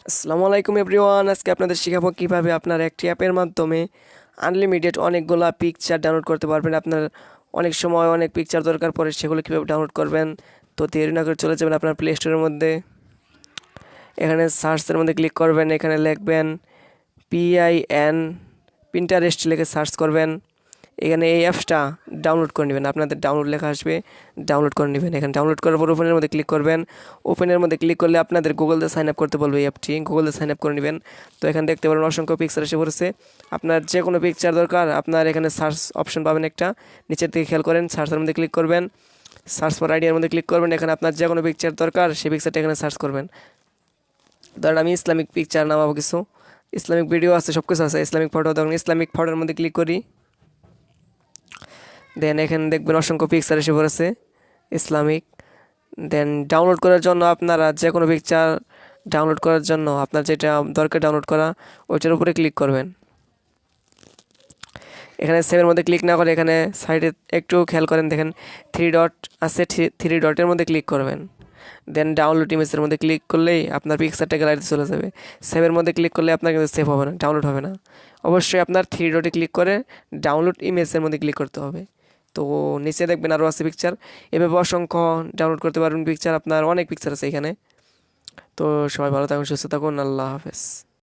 আসসালামু আলাইকুম এভরিওয়ান। আজকে আপনাদের শেখাবো কীভাবে আপনার একটি অ্যাপের মাধ্যমে আনলিমিটেড অনেকগুলা পিকচার ডাউনলোড করতে পারবেন। আপনার অনেক সময় অনেক পিকচার দরকার পড়ে, সেগুলো কীভাবে ডাউনলোড করবেন। তো দেরি না করে চলে যাবেন আপনার প্লে স্টোরের মধ্যে। এখানে সার্চের মধ্যে ক্লিক করবেন, এখানে লিখবেন PIN পিন্টারেস্ট লিখে সার্চ করবেন। এখানে এই অ্যাপসটা ডাউনলোড করে নেবেন, আপনাদের ডাউনলোড লেখা আসবে, ডাউনলোড করে নেবেন। এখানে ডাউনলোড করার পর ওপেনের মধ্যে ক্লিক করবেন। ওপেনের মধ্যে ক্লিক করলে আপনাদের গুগলতে সাইন আপ করতে বলবে, এই অ্যাপটি গুগলতে সাইন আপ করে নেবেন। তো এখানে দেখতে পারেন অসংখ্য পিকচার এসে পড়েছে। আপনার যে কোনো পিকচার দরকার, আপনার এখানে সার্চ অপশন পাবেন একটা, নিচের দিকে খেয়াল করেন, সার্চের মধ্যে ক্লিক করবেন, সার্চ ফর আইডিয়ার মধ্যে ক্লিক করবেন। এখানে আপনার যে কোনো পিকচার দরকার সেই পিকচারটা এখানে সার্চ করবেন। ধরেন আমি ইসলামিক পিকচার নামাবো, কিছু ইসলামিক ভিডিও আছে, সব কিছু আছে, ইসলামিক ফটো। ধরুন ইসলামিক ফটোর মধ্যে ক্লিক করি, দেন এখানে দেখবেন অসংখ্য পিকচার এসে পড়েছে ইসলামিক। দেন ডাউনলোড করার জন্য আপনারা যে কোনো পিকচার ডাউনলোড করার জন্য আপনার যেটা দরকার ডাউনলোড করা, ওইটার উপরে ক্লিক করবেন। এখানে সেভের মধ্যে ক্লিক না করে এখানে সাইডে একটু খেয়াল করেন, দেখেন 3 ডট আছে, 3 ডটের মধ্যে ক্লিক করবেন। দেন ডাউনলোড ইমেজের মধ্যে ক্লিক করলেই আপনার পিকচারটা গ্যালারিতে চলে যাবে। সেভের মধ্যে ক্লিক করলে আপনার কিন্তু সেভ হবে না, ডাউনলোড হবে না। অবশ্যই আপনার 3 ডটে ক্লিক করে ডাউনলোড ইমেজের মধ্যে ক্লিক করতে হবে। তো নিচে দেখবেন আরও আছে পিকচার, এভাবে অসংখ্য ডাউনলোড করতে পারবেন পিকচার। আপনার অনেক পিকচার আছে এখানে। তো সবাই ভালো থাকুন, সুস্থ থাকুন, আল্লাহ হাফেজ।